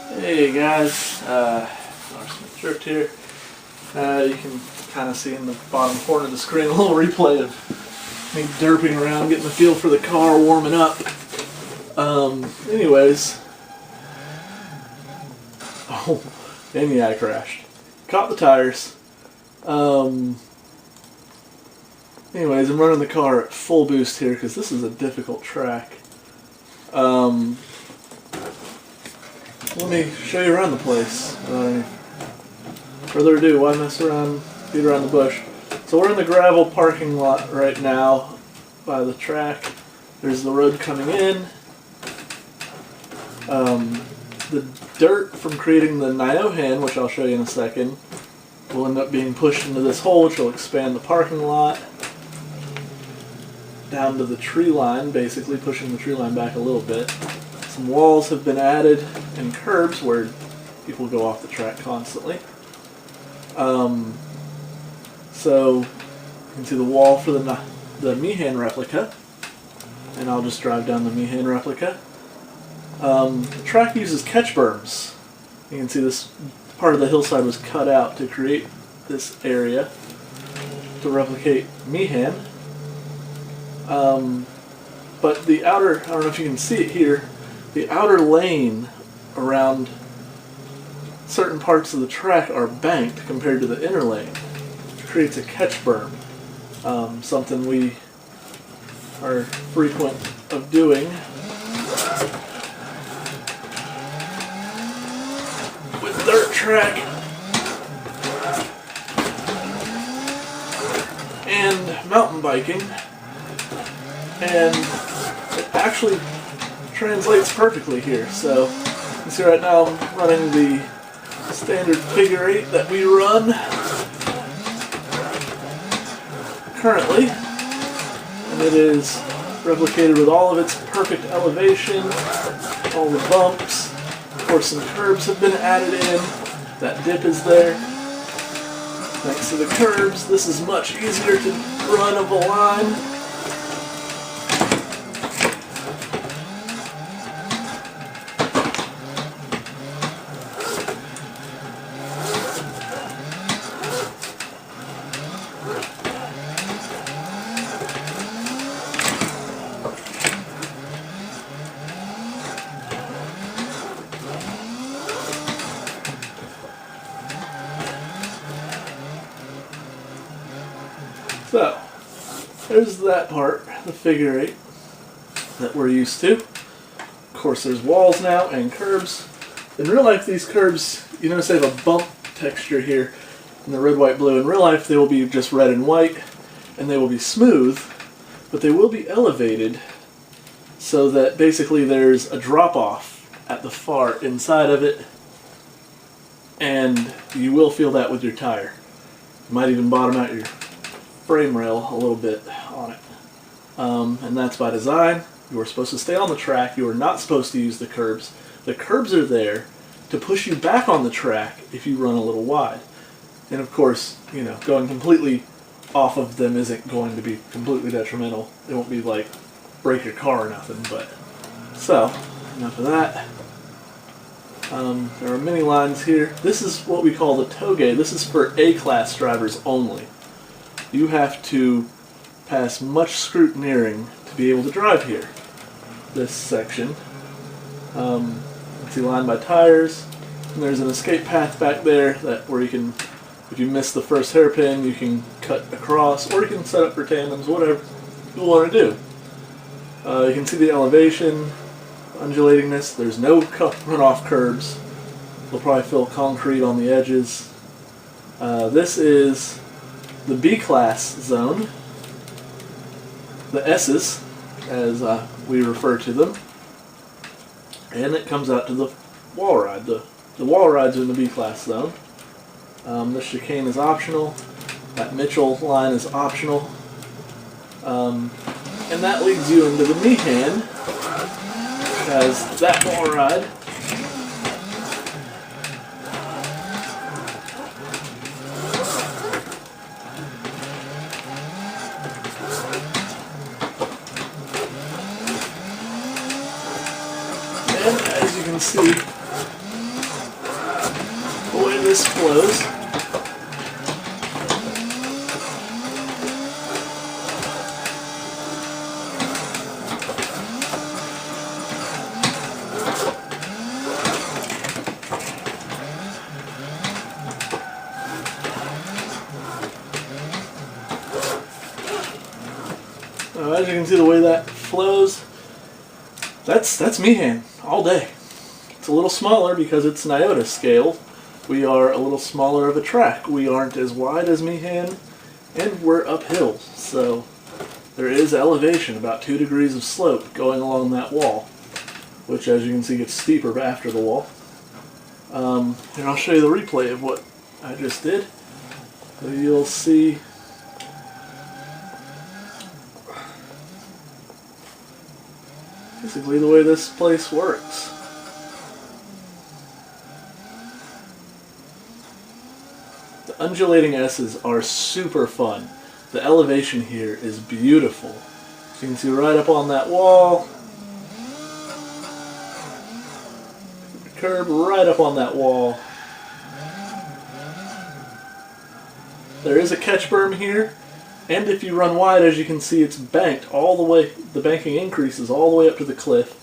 Hey guys, Sweetwater Drift here. You can kind of see in the bottom corner of the screen a little replay of me derping around, getting the feel for the car, warming up. Anyways, and yeah, I crashed. Caught the tires. Anyways, I'm running the car at full boost here because this is a difficult track. Let me show you around the place. Without any further ado, why mess around, beat around the bush? So we're in the gravel parking lot right now by the track. There's the road coming in. The dirt from creating the Niohan, which I'll show you in a second, will end up being pushed into this hole, which will expand the parking lot down to the tree line, basically pushing the tree line back a little bit. Some walls have been added and curbs where people go off the track constantly. So you can see the wall for the Niohan replica, and I'll just drive down the Niohan replica. The track uses catch berms. You can see this part of the hillside was cut out to create this area to replicate Niohan. But the outer, I don't know if you can see it here, the outer lane around certain parts of the track are banked compared to the inner lane, which creates a catch berm, something we are frequent of doing with dirt track and mountain biking, and it actually translates perfectly here. So you can see right now I'm running the standard figure 8 that we run currently, and it is replicated with all of its perfect elevation, all the bumps. Of course, some curbs have been added in. That dip is there. Thanks to the curbs, this is much easier to run of a line. So, there's that part, the figure 8 that we're used to. Of course, there's walls now and curbs. In real life, these curbs, you notice they have a bump texture here in the red, white, blue. In real life, they will be just red and white, and they will be smooth, but they will be elevated so that basically there's a drop-off at the far inside of it, and you will feel that with your tire. You might even bottom out your frame rail a little bit on it. And that's by design. You are supposed to stay on the track. You are not supposed to use the curbs. The curbs are there to push you back on the track if you run a little wide. And of course, you know, going completely off of them isn't going to be completely detrimental. It won't be like break your car or nothing, but so, enough of that. There are many lines here. This is what we call the toge. This is for A-class drivers only. You have to pass much scrutineering to be able to drive here. This section. You can see lined by tires, and there's an escape path back there that where you can, if you miss the first hairpin, you can cut across, or you can set up for tandems, whatever you want to do. You can see the elevation, undulatingness. There's no runoff curbs. They'll probably fill concrete on the edges. This is the B-class zone, the S's, as we refer to them, and it comes out to the wall ride. The wall rides are in the B-class zone. The chicane is optional. That Mitchell line is optional. And that leads you into the Niohan, which has that wall ride. And as you can see, this flows. As you can see the way that flows, that's Niohan all day. It's a little smaller because it's Niota scale. We are a little smaller of a track. We aren't as wide as Niohan, and we're uphill. So there is elevation, about 2 degrees of slope going along that wall, which as you can see gets steeper after the wall. And I'll show you the replay of what I just did. So you'll see basically the way this place works. The undulating S's are super fun. The elevation here is beautiful. You can see right up on that wall. The curb right up on that wall. There is a catch berm here. And if you run wide, as you can see, it's banked all the way, the banking increases all the way up to the cliff,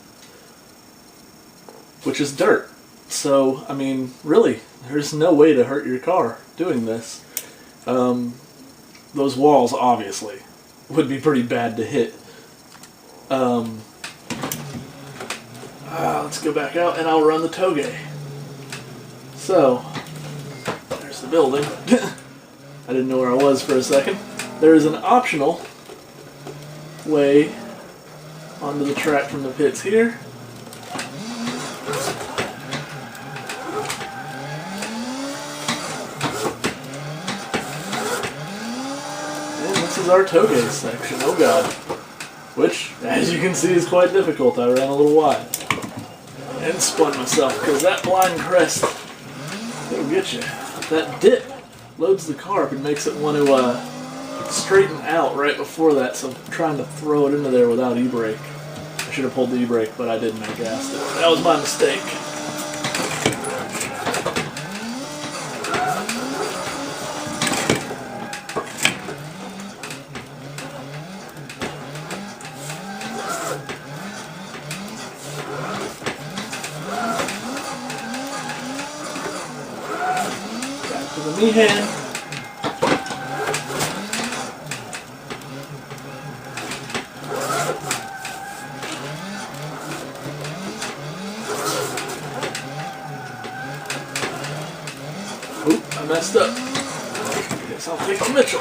which is dirt. So, I mean, really, there's no way to hurt your car doing this. Those walls, obviously, would be pretty bad to hit. Let's go back out and I'll run the toge. So, there's the building. I didn't know where I was for a second. There is an optional way onto the track from the pits here. And this is our toge section, oh god. Which, as you can see, is quite difficult. I ran a little wide. And spun myself, because that blind crest, it'll get you. That dip loads the car up and makes it want to straighten out right before that, so I'm trying to throw it into there without e-brake. I should have pulled the e-brake, but I didn't. I gassed it. That was my mistake. Back to the Niohan. Oop, I messed up. Guess I'll take the Mitchell.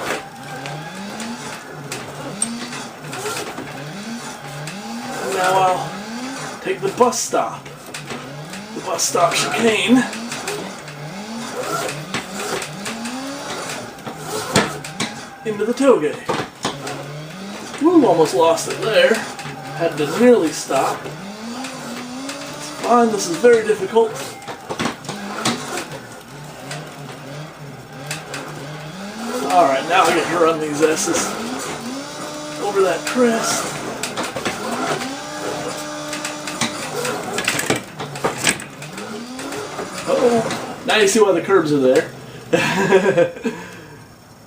And now I'll take the bus stop. The bus stop chicane. Into the toge. Woo, almost lost it there. Had to nearly stop. It's fine, this is very difficult. Alright, now I get to run these S's over that crest. Uh-oh. Now you see why the curbs are there.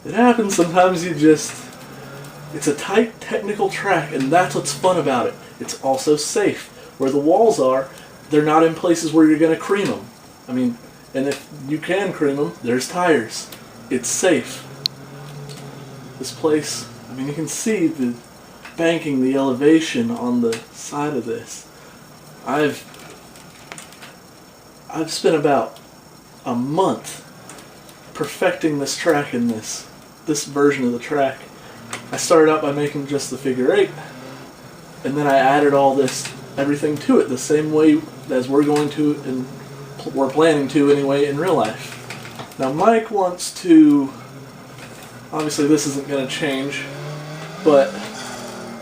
It happens sometimes. It's a tight technical track, and that's what's fun about it. It's also safe. Where the walls are, they're not in places where you're going to cream them. I mean, and if you can cream them, there's tires. It's safe. This place, I mean, you can see the banking, the elevation on the side of this. I've spent about a month perfecting this track in this version of the track. I started out by making just the figure 8, and then I added everything to it the same way as we're going to, and we're planning to anyway, in real life. Now Mike wants to, obviously this isn't going to change, but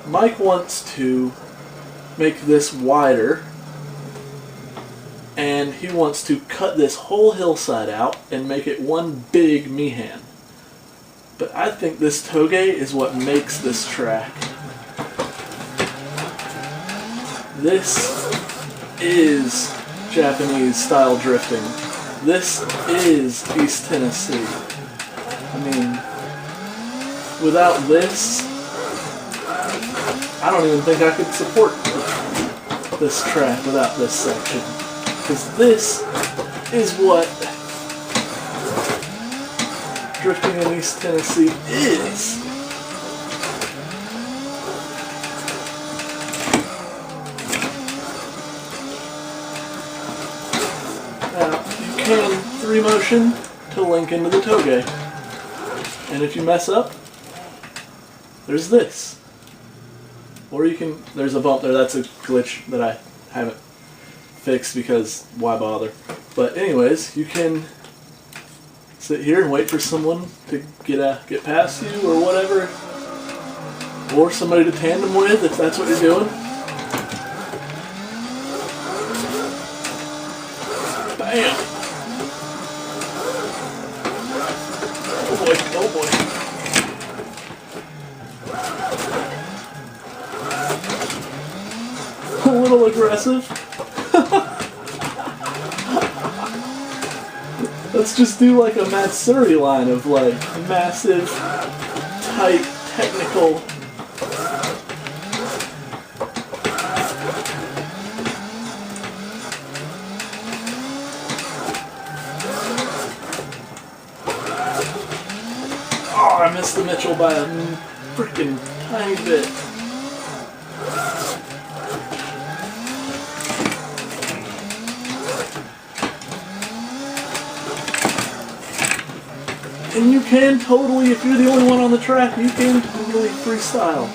Mike wants to make this wider, and he wants to cut this whole hillside out and make it one big Niohan. But I think this toge is what makes this track. This is Japanese style drifting. This is East Tennessee. I mean, without this, I don't even think I could support this track without this section. Because this is what drifting in East Tennessee is. Now, you can 3-motion to link into the toge. And if you mess up, there's this. Or you can, there's a bump there, that's a glitch that I haven't fixed because why bother. But anyways, you can sit here and wait for someone to get past you or whatever. Or somebody to tandem with if that's what you're doing. Bam! Oh boy, oh boy. A little aggressive. Let's just do like a Matsuri line of like massive, tight, technical. Oh, I missed the Mitchell by a freaking tiny bit. And you can totally, if you're the only one on the track, you can totally freestyle.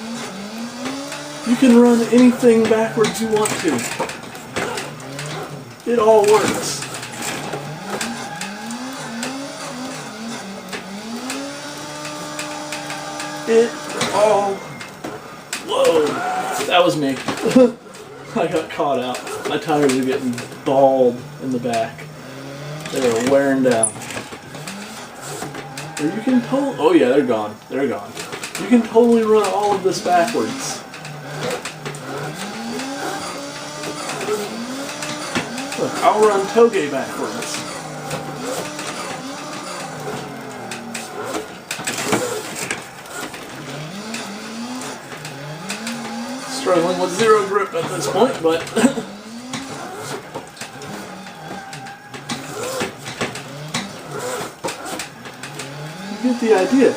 You can run anything backwards you want to. It all works. It all... Whoa! That was me. I got caught out. My tires are getting bald in the back. They're wearing down. Or you can totally... Oh yeah, they're gone. They're gone. You can totally run all of this backwards. Look, I'll run toge backwards. Struggling with zero grip at this point, but... You get the idea.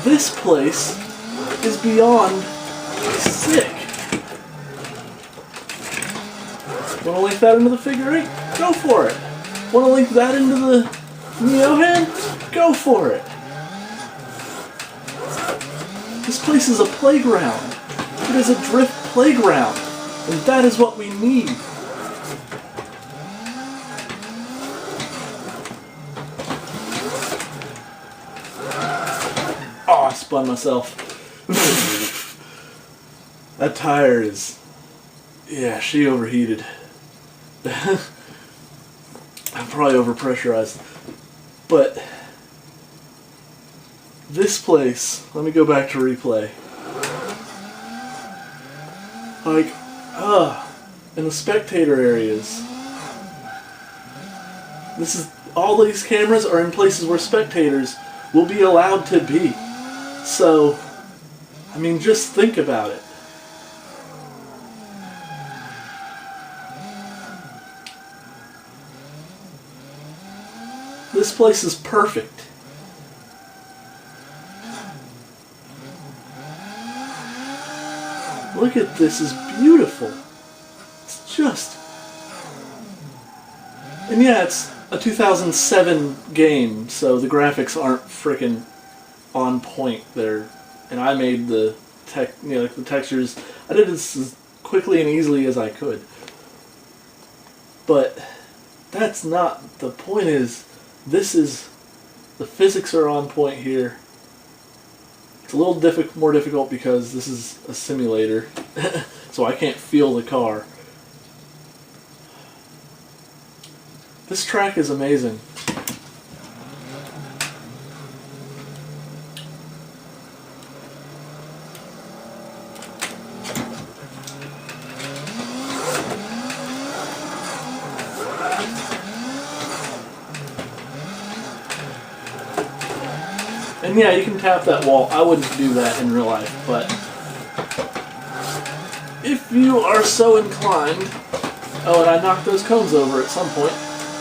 This place is beyond sick. Want to link that into the figure 8? Go for it. Want to link that into the Niohan? Go for it. This place is a playground. It is a drift playground. And that is what we need. Oh, I spun myself. That tire is... Yeah, she overheated. I'm probably overpressurized. But... This place... Let me go back to replay. Like... in the spectator areas. This is... All these cameras are in places where spectators will be allowed to be. So, I mean, just think about it. This place is perfect. Look at this, it's beautiful. It's just... And yeah, it's a 2007 game, so the graphics aren't frickin' on point there. And I made the like the textures. I did this as quickly and easily as I could. But that's not the point. Is this is the physics are on point here. It's a little more difficult because this is a simulator, so I can't feel the car. This track is amazing. And yeah, you can tap that wall. I wouldn't do that in real life, but if you are so inclined, oh, and I knocked those cones over at some point,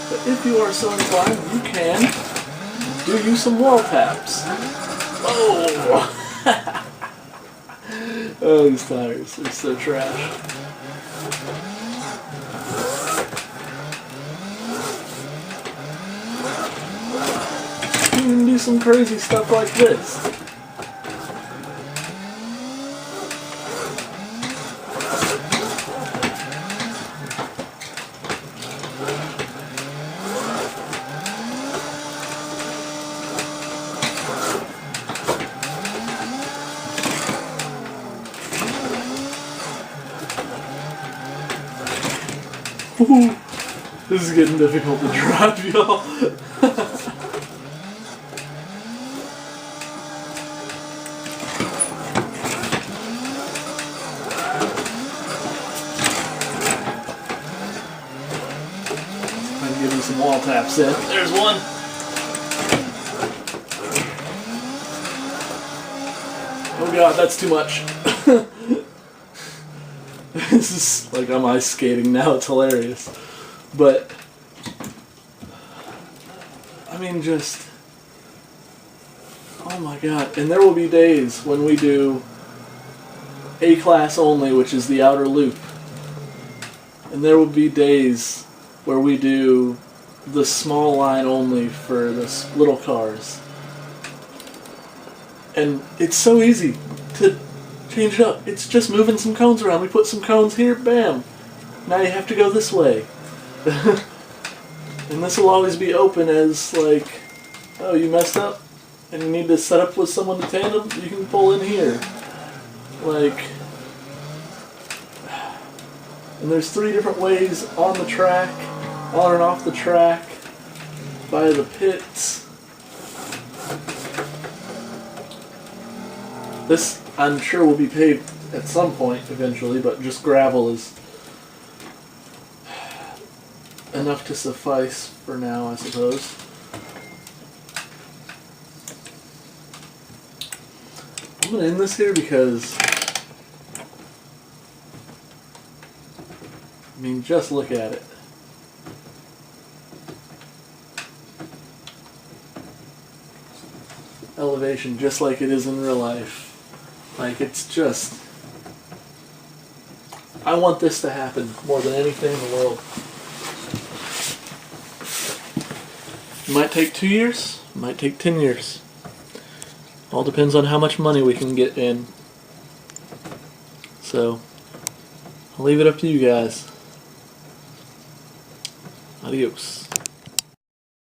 but if you are so inclined, you can do you some wall taps. Oh! Oh, these tires are so trash. You can do some crazy stuff like this. Ooh, this is getting difficult to drive, y'all. I can give you some wall taps in. There's one. Oh god, that's too much. This is like I'm ice skating now, it's hilarious. But, I mean, just, oh my god. And there will be days when we do A-class only, which is the outer loop. And there will be days where we do the small line only for the little cars. And it's so easy to change it up. It's just moving some cones around. We put some cones here, bam. Now you have to go this way. And this will always be open as like, oh, you messed up and you need to set up with someone to tandem, you can pull in here. Like, and there's 3 different ways on the track, on and off the track, by the pits. This, I'm sure, will be paved at some point eventually, but just gravel is enough to suffice for now, I suppose. I'm going to end this here because, I mean, just look at it. Elevation just like it is in real life. Like, it's just, I want this to happen more than anything in the world. It might take 2 years, it might take 10 years. All depends on how much money we can get in. So, I'll leave it up to you guys. Adios.